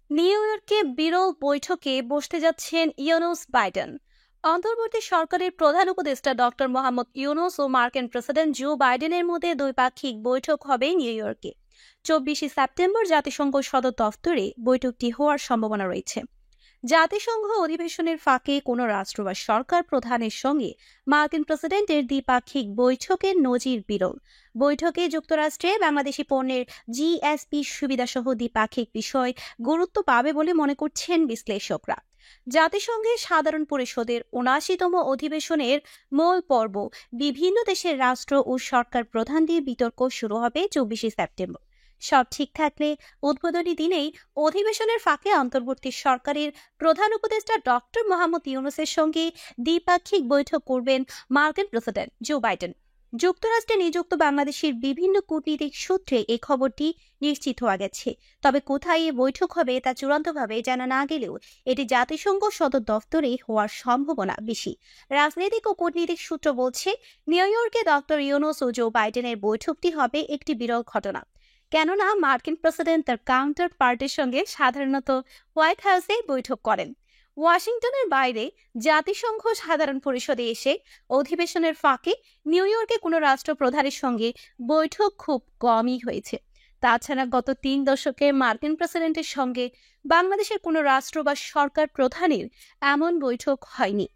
New ইয়র্কে বিরল বৈঠকে বসতে যাচ্ছেন ইউনুস বাইডেন। অন্তর্বর্তী সরকারের প্রধান উপদেষ্টা ডক্টর মোহাম্মদ ইউনুস ও মার্কিন প্রেসিডেন্ট জো বাইডেনের মধ্যে দ্বৈপাক্ষিক বৈঠক হবে নিউ ইয়র্কে। 24শে সেপ্টেম্বর জাতিসংঘ সদর দফতরে বৈঠকটি হওয়ার সম্ভাবনা রয়েছে। জাতিসংঘ অধিবেশনের ফাঁকে কোনো রাষ্ট্র বা সরকার প্রধানের সঙ্গে মার্কিন প্রেসিডেন্টের দ্বিপাক্ষিক বৈঠকের নজির বিরল। বৈঠকে যুক্তরাষ্ট্রে বাংলাদেশি পণ্যের জিএসপি সুবিধাসহ দ্বিপাক্ষিক বিষয় গুরুত্ব পাবে বলে মনে করছেন বিশ্লেষকরা। জাতিসংঘের সাধারণ পরিষদের ৭৯তম অধিবেশনের মূল পর্ব বিভিন্ন দেশের রাষ্ট্র ও সরকার প্রধানদের বিতর্ক শুরু হবে 24শে সেপ্টেম্বর। সব ঠিক থাকলে উদ্বোধনী দিনেই অধিবেশনের ফাঁকে অন্তর্বর্তী সরকারের প্রধান উপদেষ্টা ডক্টর মোহাম্মদ ইউনুসের সঙ্গে দ্বিপাক্ষিক বৈঠক করবেন মার্কিন প্রেসিডেন্ট জো বাইডেন। যুক্তরাষ্ট্রে নিযুক্ত বাংলাদেশের বিভিন্ন কূটনীতিক সূত্রে এই খবরটি নিশ্চিত হওয়া গেছে। তবে কোথায় এই বৈঠক হবে তা চূড়ান্তভাবে জানা না গেলেও এটি জাতিসংঘ সদর দফতরে হওয়ার সম্ভাবনা বেশি। রাজনৈতিক ও কূটনীতিক সূত্র বলছে, নিউ ইয়র্কে ডক্টর ইউনুস ও জো বাইডেনের বৈঠকটি হবে একটি বিরল ঘটনা। কেননা মার্কিন প্রেসিডেন্ট তার কাউন্টার পার্টির সঙ্গে সাধারণত হোয়াইট হাউসে বৈঠক করেন। ওয়াশিংটনের বাইরে জাতিসংঘ সাধারণ পরিষদে এসে অধিবেশনের ফাঁকে নিউ ইয়র্কে কোনো রাষ্ট্রপ্রধানের সঙ্গে বৈঠক খুব কমই হয়েছে। তাছাড়া গত ৩ দশকে মার্কিন প্রেসিডেন্টের সঙ্গে বাংলাদেশের কোনো রাষ্ট্র বা সরকার প্রধানের এমন বৈঠক হয়নি।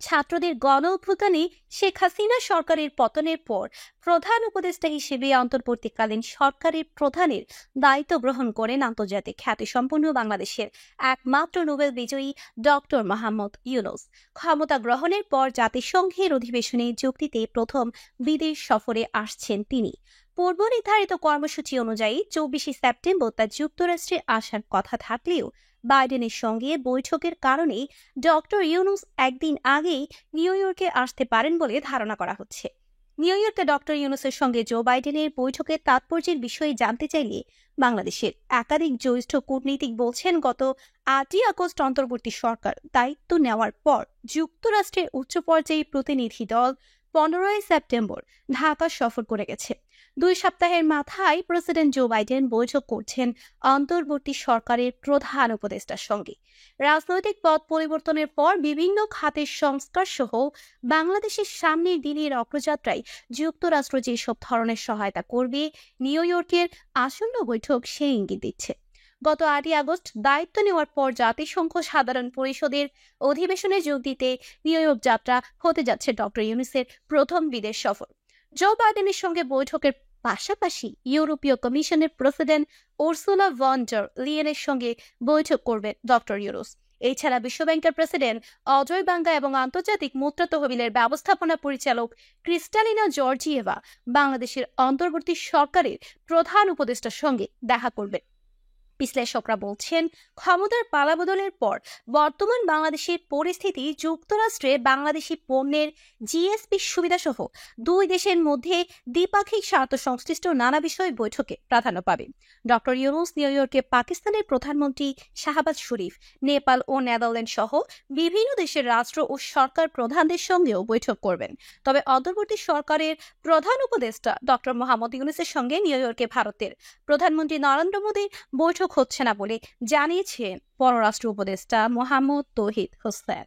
ছাত্রদের গণ অভ্যুত্থানে শেখ হাসিনা সরকারের পতনের পর প্রধান উপদেষ্টা হিসেবে অন্তর্বর্তীকালীন সরকারের প্রধানের দায়িত্ব গ্রহণ করেন আন্তর্জাতিক খ্যাতিসম্পন্ন বাংলাদেশের একমাত্র নোবেল বিজয়ী ডক্টর মোহাম্মদ ইউনুস। ক্ষমতা গ্রহণের পর জাতিসংঘের অধিবেশনে যোগ দিতে প্রথম বিদেশ সফরে আসছেন তিনি। পূর্ব নির্ধারিত কর্মসূচি অনুযায়ী 24শে সেপ্টেম্বর তা যুক্তরাষ্ট্রে আসার কথা থাকলেও বাইডেনের সঙ্গে বৈঠকের কারণে ডক্টর ইউনুস একদিন আগেই নিউ ইয়র্কে আসতে পারেন বলে ধারণা করা হচ্ছে। নিউ ইয়র্কে ডক্টর ইউনুসের সঙ্গে জো বাইডেনের বৈঠকের তাৎপর্যের বিষয়ে জানতে চাইলে বাংলাদেশের একাধিক জ্যেষ্ঠ কূটনীতিক বলছেন, গত 8ই আগস্ট অন্তর্বর্তী সরকার দায়িত্ব নেওয়ার পর যুক্তরাষ্ট্রের উচ্চ পর্যায়ী প্রতিনিধি দল 15ই সেপ্টেম্বর ঢাকা সফর করে গেছে। 2 সপ্তাহের মাথায় প্রেসিডেন্ট জো বাইডেন বৈঠক করছেন অন্তর্বর্তী সরকারের প্রধান উপদেষ্টার সঙ্গে। রাজনৈতিক পথ পরিবর্তনের পর বিভিন্ন খাতের সংস্কার সহ বাংলাদেশের সামনের দিনের অগ্রযাত্রায় যুক্তরাষ্ট্র যেসব ধরনের সহায়তা করবে, নিউ ইয়র্কের আসন্ন বৈঠক সেই ইঙ্গিত দিচ্ছে। গত 8ই আগস্ট দায়িত্ব নেওয়ার পর জাতিসংঘ সাধারণ পরিষদের অধিবেশনে যোগ দিতে নিউ ইয়র্ক যাত্রা হতে যাচ্ছে ডক্টর ইউনুসের প্রথম বিদেশ সফর। জো বাইডেনের সঙ্গে বৈঠকের পাশাপাশি ইউরোপীয় কমিশনের প্রেসিডেন্ট উর্সুলা ভন ডার লিয়েনের সঙ্গে বৈঠক করবেন ডক্টর ইউনুস। এছাড়া বিশ্বব্যাংকের প্রেসিডেন্ট অজয় বাঙ্গা এবং আন্তর্জাতিক মুদ্রা তহবিলের ব্যবস্থাপনা পরিচালক ক্রিস্টালিনা জর্জিয়েভা বাংলাদেশের অন্তর্বর্তী সরকারের প্রধান উপদেষ্টার সঙ্গে দেখা করবেন। বিশ্লেষকরা বলছেন, ক্ষমতার পালাবদলের পর বর্তমান বাংলাদেশের পরিস্থিতি যুক্তরাষ্ট্রে বাংলাদেশি পণ্যের জিএসপি সুবিধাসহ দুই দেশের মধ্যে দ্বিপাক্ষিক স্বার্থ সংশ্লিষ্ট নানা বিষয় বৈঠকে প্রাধান্য পাবে। ডক্টর ইউনুস নিউ ইয়র্কে পাকিস্তানের প্রধানমন্ত্রী শাহবাজ শরীফ, নেপাল ও নেদারল্যান্ড সহ বিভিন্ন দেশের রাষ্ট্র ও সরকার প্রধানদের সঙ্গেও বৈঠক করবেন। তবে অন্তর্বর্তী সরকারের প্রধান উপদেষ্টা ডক্টর মোহাম্মদ ইউনুসের সঙ্গে নিউ ইয়র্কে ভারতের প্রধানমন্ত্রী নরেন্দ্র মোদীর বৈঠক হচ্ছে না বলে জানিয়েছেন পররাষ্ট্র উপদেষ্টা মোহাম্মদ তৌহিদ হোসেন।